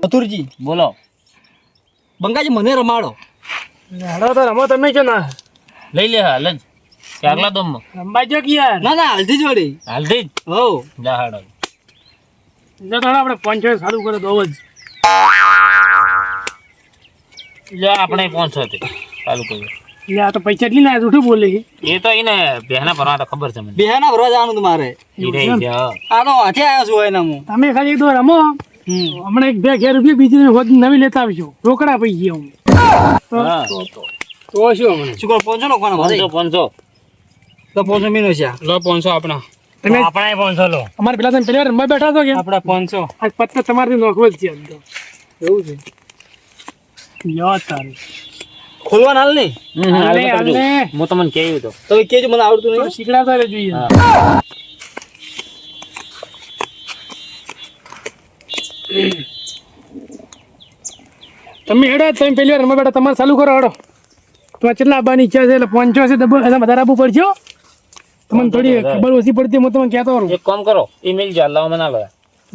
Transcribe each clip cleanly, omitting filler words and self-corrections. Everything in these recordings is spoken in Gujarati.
મથુરજી બોલો. બંગાજી મને રમાડો. હાડો તો રમો તમે છો ના લઈ લે હાલ જ કે આગલા દોમમાં રમવા જો કે યાર ના ના હાલથી જ વળી. હાલથી જ હો જા હાડો. જો તો આપણે 500 સારું કરે દો જ લે આપણે 500 થી ચાલુ કર્યું. એટલે આ તો પૈસા એટલી ના જૂઠું બોલે છે. એ તો એને બેહના ભરવા તો ખબર છે મને. બેહાના ભરવા જવાનું તમારે. ઈ રહી છે હા. આ તો હાથે આવ્યો છું એના હું. તમે ખાલી એક દો રમો હમણાં 2,000 રૂપિયા બીજી હોદી નવી લેતા આવજો રોકડા પૈસા હું હા તો શું હમણાં શું કરો 500 નાખવાના ભાઈ? 500 તો 500 મીનો છે. લો 500 આપણા તમે આપણે 500 લો. અમારે પેલા તમે પેલી વાર રમવા બેઠા છો કે આપડા 500 આજ પત્તા તમારે નોખવો જ છે આજ તો. એવું છે યો તારી ખોલવાના હાલ નહીં. હાલે, હાલે. હું તમને કહ્યું તો. તો કેજો મને આવડતું નહીં. શીખડાતા રહેજો યાર. હા. તમે હેડો તમે પેલી વાર રમવા બેઠા તમારે ચાલુ કરો હેડો તમારે કેટલા આવવાની ઈચ્છા છે એટલે 500 છે ડબલ વધારે આપવું પડશે હો. તમને થોડી ખબર ઓછી પડતી હું તમને કહેતો રહું. એક કામ કરો ઈમેલ જા લાવ મને આલો.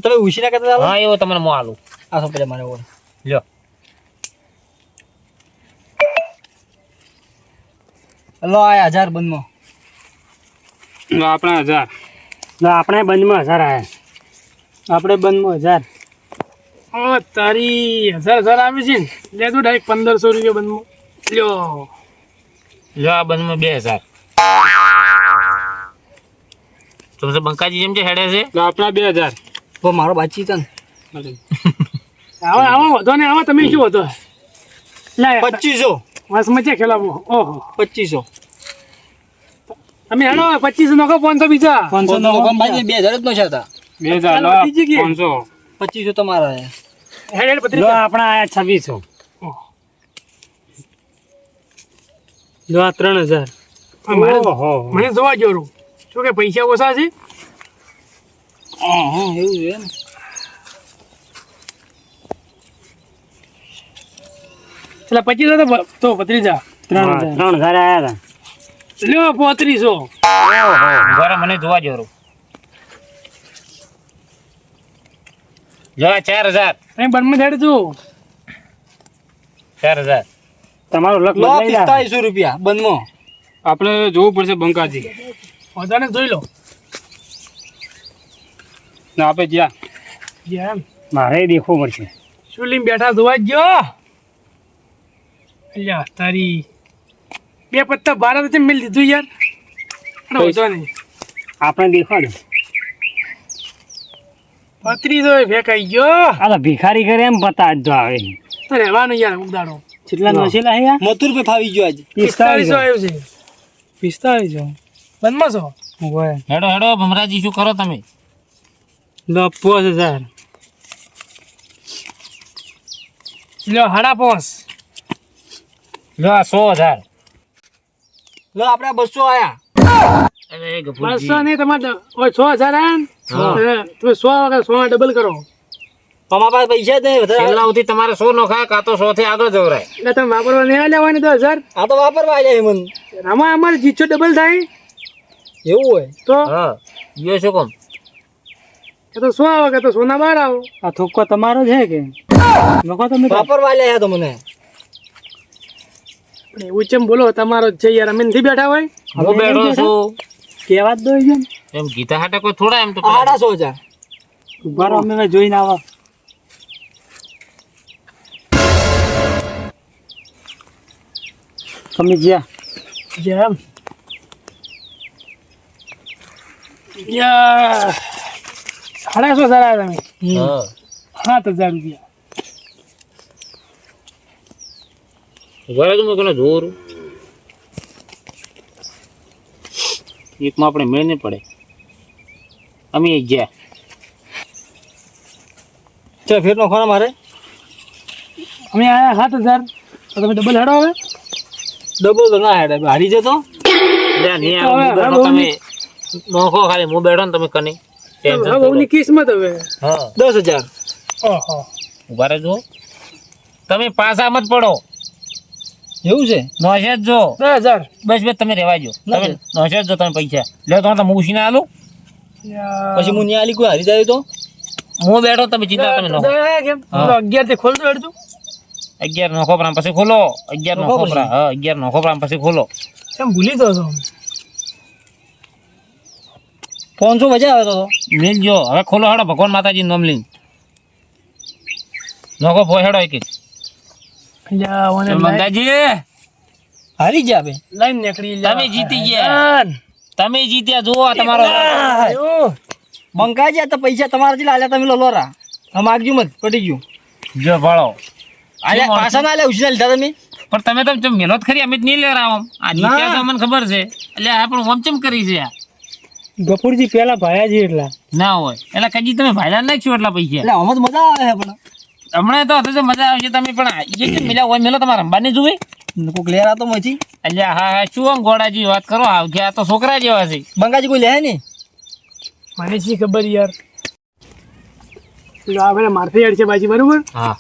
તમે ઉછી ના કરતા હા એવો તમને હું આલું. આ તો પેલા મારે ઓળ. લ્યો લો આ 1000 બંધમાં. આપણા 1000 આપણે બંધમાં 1000 આયા આપણે બંધમાં 1000 ઓ તારી 1000 આવે છે ને લે તો ડાયરેક્ટ 1500 રૂપિયા બંધમાં લ્યો લ્યો આ બંધમાં 2000. તમે તો બંકાજી જેમ છે હેડે છે. આપણા 2000 તો મારો બાચી છે ને આવો આવો વધો ને આવો તમે શું હતો લે 2500. વાસમાં છે ખેલાવો ઓહો 2500. તમે હેડો 25 નોખો 500 બીજા 500 નો હુકમ ભાઈ 2000 જ નો છે તા. 2000 લો 500 2500 તમારા છે. હેડ હેડ પત્રી આપણા આયા 2600 લો 3000 મને જોવા જોરું શું કે પૈસા ઓછા છે હા હા એવું છે ને. ચલા 2500 તો ભત્રીજા 3000 આયા હતા લ્યો 3500 બરાબર મને જોવા જોરું. લ્યો 4000. તમે બંધ હેડ જો 4000. તમારો લક લો 4500 રૂપિયા બંધમાં. આપણે જોવું પડશે બંકાજી બધાને જોઈ લો ના આપે જ્યાં મારે દેખવું પડશે શું લઈને બેઠા જોવા જ જો અલ્યા તારી 2 પત્તા બાર તો મેલ દીધું યાર અરે હોતો નહીં આપણે દેખાડે 3500 ફેંકાઈ ગયો આ તો ભિખારી કરે એમ પતા જ આવે તો રહેવાનું યાર ઉડાડો કેટલા નશેલા હે મથુર પે ફાવી ગયો આજ. 4500 આવ્યું છે 4500 બંધમાં છો ઓય હેડો હેડો ભમરાજી શું કરો તમે? લો 5000 લો 5.5 લ્યો 100,000. લો આપણે 200 આયા. અરે ગફુરજી 500 નહીં તમારે ઓય 6000 આયા ને તમે 100 વગર 100 ડબલ કરો તમારા પાસે પૈસા જ નહીં વધારે. છેલ્લા સુધી તમારે 100 નો ખાય કાં તો 100 થી આગળ જવરાય. એટલે તમે વાપરવા નહીં આલ્યા હોય ને 10,000 આ તો વાપરવા આયા મન. આમાં અમારે જીચો ડબલ થાય એવું હોય તો હા યો શું કોમ? એ તો 100 આવે કે તો સોના બહાર આવો આ થોકો તમારો છે કે નકો તમે વાપરવા આયા તો મને. પણ એવું ચેમ બોલો તમારો જ છે યાર અમે નથી બેઠા હોય હું બેઠો છું કેવા જ દો એમ ગીતા હાટે કોઈ થોડા એમ તો 850. ઉભારો અમે જોઈને આવો તમે જ્યાં જેમ યા 850 આવ્યા તમે હા 7,000 રૂપિયા ઘરે તો મેં જોરું એકમાં આપણે મેળ નહીં પડે. અમે ગયા ચાલ ફેર નો ખોરા મારે. અમે આયા 7,000 તો તમે ડબલ હેડો હવે ડબલ તો ના હેડે હારી જતો. લે નહીં આવે, હું બેઠો તમે નોખો ખાલી હું બેઠો ને તમે કની ટેન્શન બહુની કિસ્મત હવે હા 10,000. ઓહો ઉભા રહેજો તમે પાછા મત પડો. એવું છે નોશે જ જો 10,000 બસ બસ તમે રહેવાજો તમે નોશે જ જો તમે પૈસા લે તો હું ઉછી ના આલું યા પછી હું ન્યા આલી કોઈ હારી જાય તો હું બેઠો તમે ચિંતા તમે નોખો કેમ 11 થી ખોલતો હેડતું 11 નોખો પ્રામ પછી ખોલો 11 નોખો પ્રામ 11 નોખો પ્રામ પછી ખોલો કેમ ભૂલી તો છો 500 મજા આવે તો મેલજો હવે ખોલો હેડો ભગવાન માતાજી નામ લઈને નોખો ભો હેડો એક એક લ્યા ઓને મંગાજી હારી ગયા બે લાઈન નીકળી તમે જીતી ગયા તમે જીત્યા જુઓ આ તમારો બંકાજી આ તો પૈસા તમારા થી લાલ્યા તમે લો રા આ માગજો મત પટી ગયું જો ભાળો આલે પાછા ના લે ઉછીના લીધા તમે પણ તમે તો મેલોત ખરી અમે જ નહીં લેરા આમ આ જીત્યા તો મને ખબર છે એટલે આપણે ઓમચમ કરી છે આ ગફુરજી પેલા ભાયાજી એટલા ના હોય એટલે કજી તમે ભાઈલા નાખ્યો એટલા પૈસા એટલે આમાં તો મજા આવે છે પણ હમણાં તો હતો તો મજા આવશે તમે પણ એ જે મિલા હોય મેલો તમારે રમવાની જોવે કોક લેરા તો મથી એટલે હા શું આમ ગોડાજી વાત કરો આવ કે આ તો છોકરા જેવા છે બંકાજી કોઈ લે ને મને શી ખબર યાર આપણે મારથી હેડ છે બાજી બરોબર હા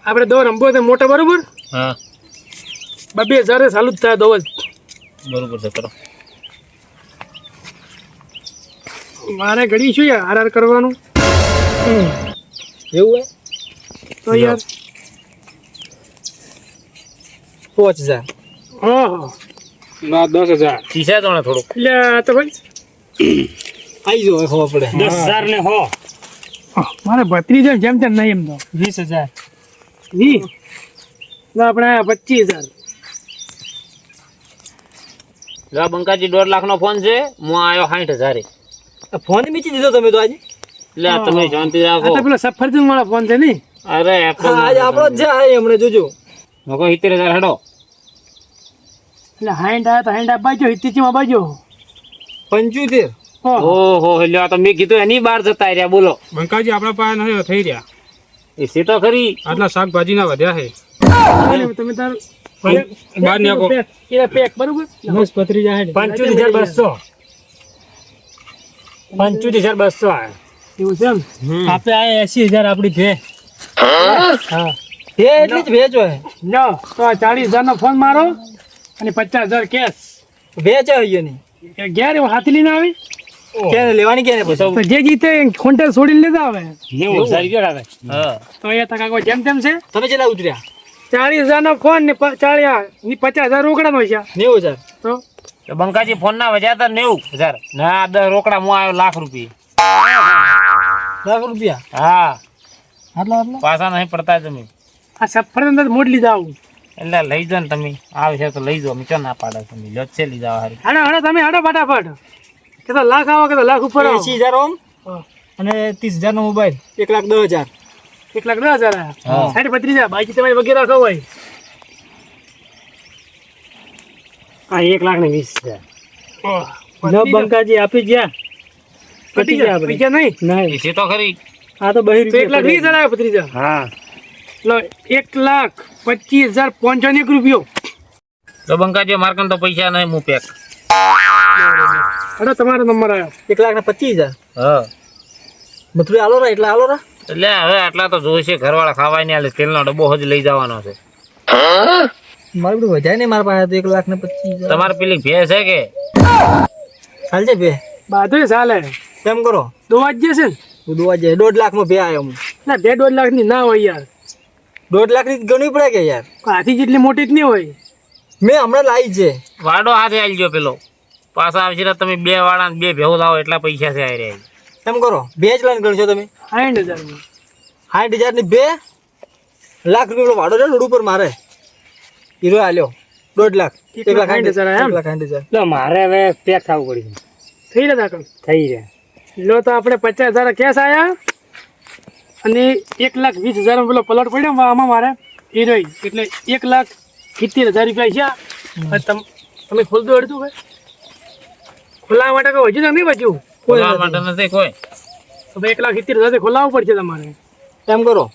આપણે દો રંબો તો મોટો બરોબર હા 2000 ચાલુ જ થાય દો જ બરોબર છે કરો મારે ઘડી શું યાર આર કરવાનું એવું હે તો યાર 5000 હા ના 10000 શીશા તો થોડું એટલે આ તો ભાઈ આઈ જો ખબર પડે 10000 ને હો મારે ભત્રીજો જેમ તેમ નહીં એમ તો 20000 ના આપણે 25000 લા બંકાજી 1.5 લાખ નો ફોન છે હું આવ્યો 60000 ફોન મીચી દીધો તમે તો આજે એટલે તમે શાંતિ આ રાખો તો પેલો સફરજન વાળો ફોન છે ને અરે એપલ આજે આપણો જ જાય હમણે જોજો નકો 70000 હેડો એટલે હાઈન્ડ આયા તો હાઈન્ડ બાજો હિતીચીમાં બાજો 75 ઓહો એટલે આ તો મેં કીધું એની બહાર જતા રહ્યા બોલો બંકાજી આપણા પાસે નથી થઈ રહ્યા એ છે તો ખરી આટલા શાકભાજીના વધ્યા છે તમે તાર બહાર નાખો એ પેક બરોબર બસ પતરી જાય 75200 75200 આ એવું છે એમ આપે આ 80000 આપડી ભે હા ભે એટલી જ ભેજ હોય લો તો 40000 નો ફોન મારો અને 50000 કેશ ભેજ હોય ની ઘેર એવો હાથી લઈને આવી કે લેવાની કે પછી તો જે જીતે ખોંટેલ છોડીને લેતા આવે 90000 રૂપિયા લાગે હા તો એ તકા કોઈ જેમ તેમ છે તમે કેટલા ઉતર્યા 40000 નો ફોન ને 50000 રોકડા નો છે 90000 તો તો બંકાજી ફોન ના વજ્યા હતા 90000 ના 10 રોકડા હું આવ્યો લાખ રૂપિયા લાખ રૂપિયા હા આટલા પાછા નહીં પડતા તમે આ સફરજન મોડ લીધા આવું એટલે લઈ જાઓ ને તમે આવશે તો લઈ જાઓ મિચો ના પાડે તમે લો છે લઈ જાઓ હારી હાડો હાડો તમે હાડો ફટાફટ કે તો લાખ આવો કે તો લાખ ઉપર આવો 80000 ઓમ અને 30000 નો મોબાઈલ 1,10,000 1,10,000 હા. સાઈડ 32,000 બાકી તમારી વગેરે રાખો હોય આ 1,20,000 નો બંકાજી આપી ગયા પટી ગયા પૈસા નહીં નહીં એ છે તો ખરી આ તો 2 તો 1,20,000 આવ્યો 32,000 હા લો 1,25,501 રૂપિયો તો બંકાજી માર્કન તો પૈસા નહીં હું પેક હાડો તમારો નંબર આવ્યો 1,25,000 હા મથુરી આલો રા એટલે આલો રા એટલે હવે આટલા તો જોઈશે ઘરવાળા ખાવાય ને એટલે તેલનો ડબ્બો જ લઈ જવાનો છે મારે બધું વધારે નહીં મારા પાસે તો 1,25,000 તમારે પેલી ભેંસ છે કે ચાલ છે બે બાધો ચાલે કેમ કરો દોવા જ છે ને હું દોવા જાય 1.5 લાખ માં બે આવ્યો હું ના 1.5 લાખ ની ના હોય યાર 1.5 લાખ ની ગણવી પડે કે યાર હાથી જેટલી મોટી જ નહીં હોય મેં હમણાં લાવી છે વાડો હાથે આલજો પેલો પાછા આવશે ને તમે 2 વાળા 2 ભેહું લાવો એટલા પૈસા છે આ રહ્યા એમ કરો બે જ લાઈન ગણશો તમે 60,000 60,000 ની 2 લાખ રૂપિયા વાડો છે રોડ ઉપર મારે હીરો આલ્યો 1.5 લાખ 1,60,000 એમ? 1,60,000 લો મારે હવે પેક થવું પડ્યું થઈ રહ્યા કામ થઈ રહ્યા લો તો આપણે 50,000 કેશ આયા અને 1,20,000 પેલો પલોટ પડ્યો આમાં મારે હીરો એટલે 1,70,000 રૂપિયા છે તમે ખોલતો અડધું ભાઈ ખોલાવા માટે કોઈ હજુ તક નહીં બચ્યું ખોલવા માટે નથી કોઈ તો ભાઈ 1,70,000 ખોલાવવું પડશે તમારે એમ કરો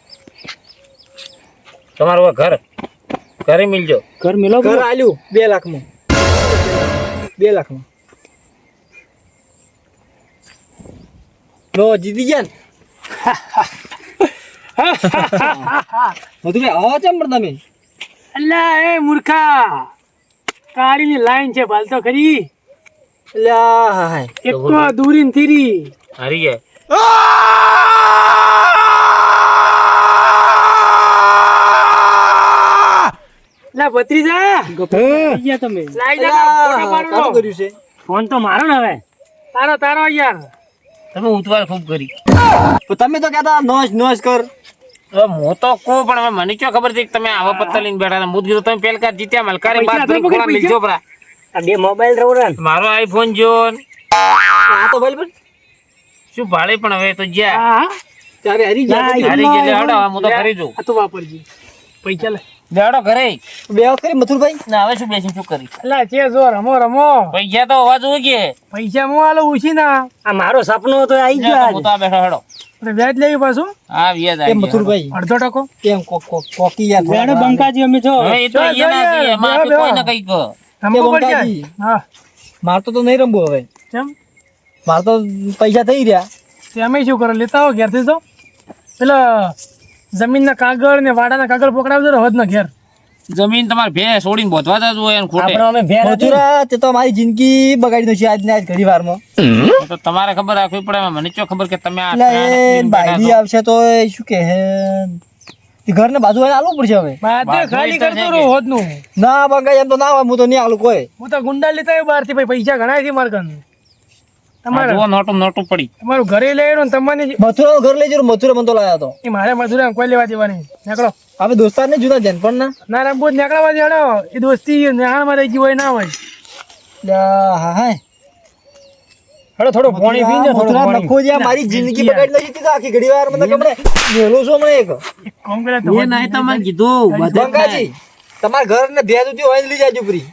તમારું આ ઘરે મિલજો ઘર મેલો ઘર આલ્યું 2 લાખ માં 2 લાખ માં લો જીતી ગયા ને મધુભાઈ આવો ચમ પણ તમે અલ્લા એ મૂર્ખા કાળીની લાઈન છે ભાલ તો ખરી. એટલે આ હાય એક તો દૂરી ને તીરી. હારી ગયા. લા ભત્રીજા હે? ગયા તમે લાઈ એટલે જા આ ફોટા પાડો કામ તો. કર્યું છે ફોન તો મારો ને હવે. તારો યાર. તમે ઉતવાળ ખૂબ કરી. તો તમે તો કહેતા નોશ નોશ કર. હવે હું તો કહું પણ હવે મને ક્યાં ખબર હતી કે તમે આવા પત્તા લઈને બેઠા હતા. હું જ કીધું તમે પેલકા જીત્યા મલકારી બાદ પૈસા કરી તો ખોળા પૈસા. મિલજો પરા. આ બે મોબાઈલ રહો મારો આઈફોન જો ને. આ તો ભાઈ શું ભાડે પણ હવે તો જ્યાં હા ત્યારે હરી ગયા પછી. હારી ગયા હડો હું તો ઘરે જઉં. આ તો વાપરજી પૈસા લે. બેડો ઘરે બે વાત કરી મથુરભાઈ. ના હવે શું બેસી શું કરી અલા છે જો રમો પૈસા તો હોવા જોઈએ કે પૈસા હું આલો ઉછી ના. આ મારો સપનો હતો આવી જા તો હું તો આ બેઠો હડો. વ્યાજ લેવી પાછું હા વ્યાજ એ આવી ગયા. મથુરભાઈ અડધો ટકો. કેમ કોકી યાર થોડા બંકાજી અમે જો હવે એ તો જો, જો, એના છે, એમાં જો, આપણે જો. કોઈ ના કઈ કહો. રમવું બંકાજી. પડશે. હા મારતો તો નહીં રમવું હવે. કેમ માર તો પૈસા થઈ રહ્યા. તે અમે શું કરો લેતા આવો ઘેરથી તો પેલા જમીનના કાગળ ને વાડાના કાગળ પકડાવજો ને હદ ના ઘેર. જમીન તમારે ભે છોડીને બોધવા જતું હોય ને ખોટે મથુરા તે તો મારી જિંદગી બગાડી દો છે આજ ને આજ ઘડી વારમાં. તો તમારે ખબર રાખવી પડે એમાં મને શું ખબર કે તમે આ એટલે એ ત્રણ બાયડી આવશે તો એ શું કે હે ઘર ને બાજુ વાળા આલવું પડશે હવે. બાદ ખાલી વાંધો કરતો નહીં રહો હદ નું. ના બંગાઈ એમ તો ના આવે હું તો નહીં આલું કોઈ. હું તો ગુંડા લેતા આવ્યો બહારથી ભાઈ પૈસા ઘણા છે મારા કન. તમારે જુઓ નોટું નોટું પડી તમારું ઘરે લઈ આવ્યો ને તમારે મથુરા ઘર લઈ જરો મથુરા મને તો લાયા તો. એ મારે મજૂરા કોઈ લેવા દેવાની નીકળો. આપણે દોસ્તાર ને જુદા જન પણ ના. ના રામ બોધ નીકળવા દેડો એ દોસ્તી નેહાણમાં રહી ગઈ હોય ના હોય. એટલે હા હા હડો થોડું પાણી પીને મથુરા નખો જ્યાં મારી જિંદગી બગાડી નાખી હતી તો આખી ઘડી વાર મને ખબર મેલું છું મને એક. કોમ કરે તો કીધું બંગાજી તમારા ઘર ને ભેજ ઉતી હોય ને લઈ જાજો ફ્રી.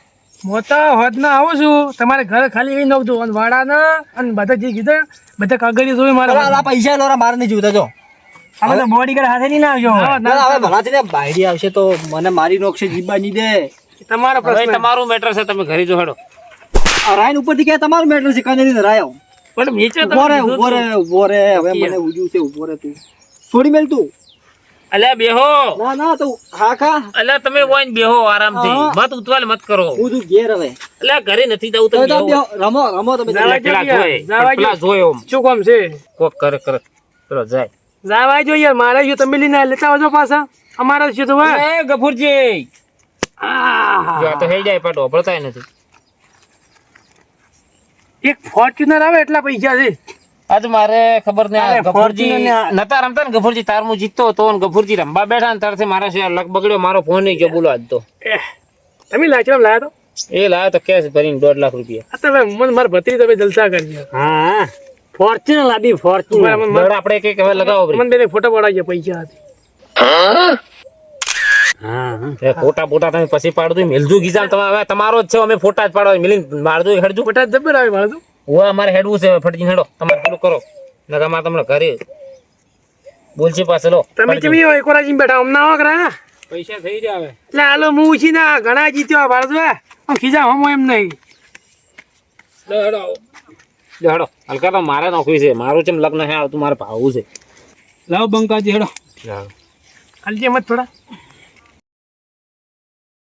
મોટા હોદ ના આવું છું તમારે ઘર ખાલી કરી નાખજો અને વાડાના અને બધા જે કીધું બધા કાગળિયા જોઈ મારે આ પૈસા લોરા મારે નહીં જોતા જો. અમે તો બોડીગાર્ડ હાથે નહીં ના આવજો. ના હવે ભલાથી ને બાયડી આવશે તો મને મારી નોકશે જીબા નહીં દે. તમારો હવે પ્રશ્ન. તમારું મેટર છે તમે ઘરે જો હેડો. આ રાઈન ઉપરથી કે તમારું મેટર છે કાને નહીં રાયો. પણ નીચે ઉભો રે ઉભો રે ઉભો રે હવે મને ઉજ્યું છે ઉભો રે તું. છોડી મેલ તું. અલ્યા બેહો ના ના તું હા ખા. અલ્યા તમે વાઈન બેહો આરામથી હા. મત ઉતવાલ મત કરો. હું તું ઘેર હવે. અલ્યા ઘરે નથી જવું તો તમે તમે બેહો. રમો રમો તમે. જવા પેલા જો જોય જવા પેલા જો. જોયો આમ. શું કામ છે કોક કરે કરે પેલો જાય. જવા જો યાર મારે જો તમે લઈને લેતા આવજો પાછા અમારા છે તો વાહ. એ ગફુરજી આહ. જો આ તો હેઈ જાય પાટો ભળતાય નથી. એક ફોર્ચ્યુનર આવે એટલા પૈસા છે. આજ મારે ખબર ને અરે, ગફુરજી Fortuner ને નતા રમતા ને ગફુરજી તાર હું જીતતો હતો ને ગફુરજી રમવા બેઠા ને તારથી મારા છે લક બગડ્યો મારો ફોન નહીં ગયો બોલો આજ તો. તમે લાચરામ લાયા તો એ લાવ્યો તો કેશ ભરીને 1.5 લાખ રૂપિયા. આ તો ભાઈ મને મારા ભત્રી તમે જલસા કરજો. હા ફોર્ચ્યુનર લાવી ફોર્ચ્યુનર. દોડ આપણે કઈક હવે લગાવો ભરી. મને બેને ફોટો પડાવજો પૈસા હતી. એ ફોટા બોટા તમે પછી પાડજો મેલજુ ગીજામ તમે હવે તમારો જ છે અમે ફોટા જ પાડવા મિલિંગ મારજો હેડજો. ફોટા જબર આવે મારે તો. ઓય અમારે હેડવું છે ફટજીને હેડો તમારે પેલું કરો ને તમારે તમને ઘરે બોલશે પાછો લો. તમે કેવી હોય કોરાજી બેઠા અમને આવો કરા પૈસા થઈ જાય હવે. એટલે હાલો હું ઉછી ના ઘણા જીત્યો ભારત આમ ખીજા હમો એમ નહીં. હેડો હલકા તો મારે નોકરી છે મારું ચેમ લગ્ન હે આવતું મારે ભાવવું છે. લાવ બંકાજી હેડો. હાલજી એમ જ થોડા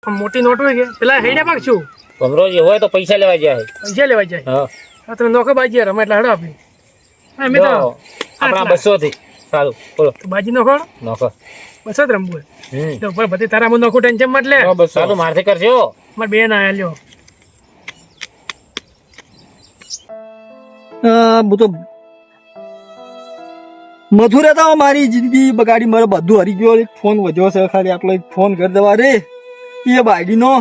આમ મોટી નોટ હોય કે પેલા હેડા પાક છું ભમરોજી હોય તો પૈસા લેવા જાય. પૈસા લેવા જાય. હા હા તમે નોખો બાજી રમે એટલે હડો આપી. હા મેં તો જો, આપણા 200 થી સારું બોલો બાજી નોખો નોખો. બસ જ રમવું હમ એટલે ઉપર બધી તારા માં નોખું ટેન્શન માં એટલે સારું મારથી કરજો. મારે બેન આયા લ્યો. હું તો મથુરા તો મારી જિંદગી બગાડી મારે બધું હરી ગયો. એક ફોન વધ્યો છે ખાલી આટલો એક ફોન કરી દેવા રે એ બાયડી નો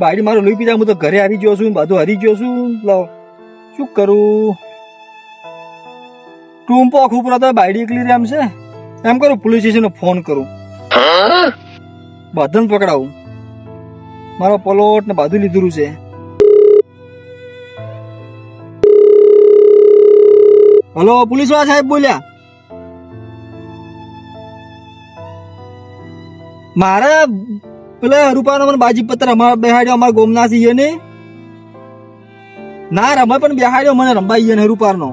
બાયડી મારો લઈ પીધા હું તો ઘરે હારી ગયો છું બધું હારી ગયો છું. લાવ શું કરું ટૂંપો ખૂપરો તો બાયડી એકલી રે એમ છે એમ કરું પોલીસ સ્ટેશન ફોન કરું બધાને પકડાવું મારો પલોટ ને બધું લીધું છે. હલો પોલીસ વાળા સાહેબ બોલ્યા મારે પેલા રૂપાનો મને બાજી પત્ર અમારા બેહાડ્યો અમારા ગોમના છે ને ના રમે પણ બેહાડ્યો મને રંબાઈ રૂપાનો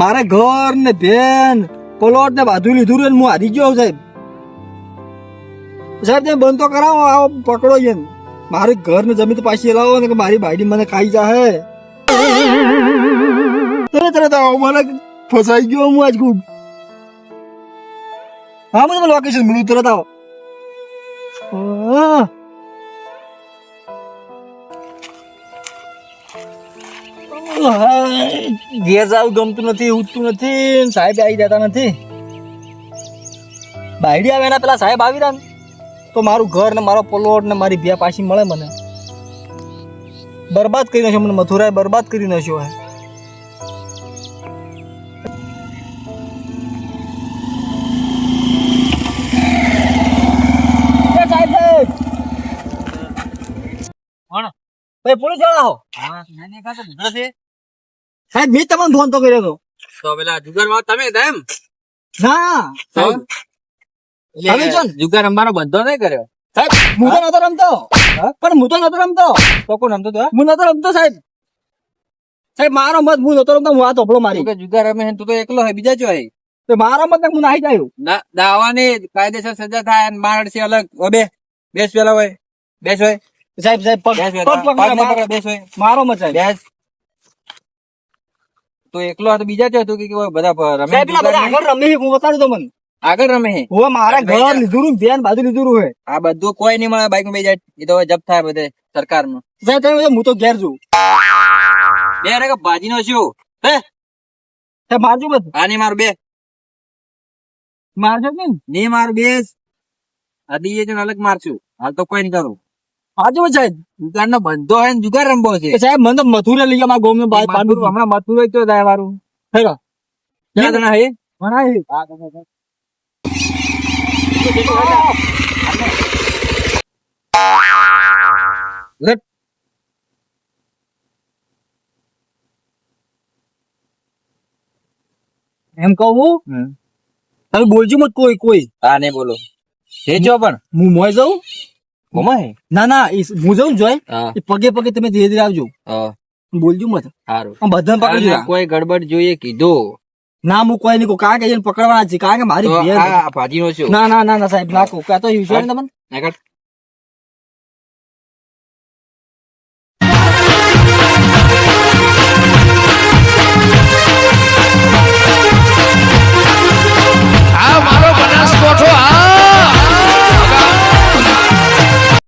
મારે ઘર ને ભેન પલોટ ને બાજુ લીધું રે હું હારી ગયો સાહેબ. સાહેબ તમે બંધ તો કરાવો આવો પકડો છે મારું ઘર ને જમીન તો પાછી લાવો ને કે મારી બાયડી મને ખાઈ જાહે. તરત આવો, મને ફસાઈ ગયો હું આજ ખૂબ. હા મને લોકેશન મળ્યું, તરત આવો. હા. ઘેર જાવ ગમતું નથી, ઉઠતું નથી, સાહેબ આવી જતા નથી. બાયડી આવે એના પેલા સાહેબ આવી રહ્યા ને તો મારું ઘર ને મારો પ્લોટ ને મારી ભેં પાછી મળે મને. બરબાદ કરી નાખ્યો મને, મથુરાએ બરબાદ કરી નાખ્યો હે. સાહેબ કોણ? ભાઈ પોલીસ વાળા હો? સાહેબ મેં તમને ફોન તો કર્યો હતો. તો પેલા જુગારમાં તમે હતા એમ? ના સાહેબ તમે છો ને? જુગાર રમવાનો બંધો નહીં કર્યો? સાહેબ હું તો નતો રમતો, પણ હું તો નતો રમતો. તો કોણ રમતો હતો? હું નતો રમતો સાહેબ. સાહેબ મારો મત હું નતો રમતો, હું આ તોપલો મારી. તું કે જુગાર રમે છે, તું તો એકલો હોય, બીજા જો હોય. તો મારો મત હું નાહી જાયું. દાવાની કાયદેસર સજા થાય અને મારડથી અલગ. ઓ બેસ પેલા હોય, બેસ હોય, સાહેબ સાહેબ પગ બેસ પગ પકડો, મારો- બેસ હોય, મારો મત સાહેબ. બેસ. તો એકલો હતો, બીજા જો તું કે બધા રમે સાહેબ પેલા બધા જુગાર નહીં? આગળ રમે છે, હું બતાડું તો મને. આગળ રમે છે. હું મારા ઘર લીધું ને ધ્યાન બાજુ લીધું હે. આ બધું કોઈ નહીં મળે, બાઈક માં બે જાય એ તો હવે જપ્ત થાય બધે સરકારમાં. સાહેબ તમે હું તો ઘેર છું. બે રે કે ભાજી નો શું હે? સાહેબ મારજો મત, આ નહીં મારું બે મારજો ને. નહીં મારું બેસ. આ દીએ છે ને અલગ મારશું. હાલ તો કોઈ નહીં કરું. મારજો મત સાહેબ. જુગાર નો બંધો હોય ને જુગાર રમવો છે. એ સાહેબ મને તો મથુરા લઈ ગયા મારા ગામ નો બાદ મથુર હમણાં મથુર હોય તો જાય મારું. હેલો ક્યાં જણા હે? ભણાય. ઉરટ. એમ કહું તમે બોલજો મત કોઈ કોઈ. હા નહીં બોલો. જો પણ હું મોય જાઉં. કોમાં હે? ના ના હું જાઉં ને જોય હા એ પગે પગે તમે ધીરે ધીરે આવજો. હા, બોલજો મત. સારું. આમ બધાને પકડજો. અને કોઈ ગડબડ જોઈએ કીધું ના હું કોઈ નહીં કહું, કારણ કે એને પકડવાના છે, કારણ કે મારી તો ભેર. આ ભાજી નો શું? ના ના ના ના સાહેબ ના કહું, કાં તો વિશ્વાસ નહીં તમને. નીકળ.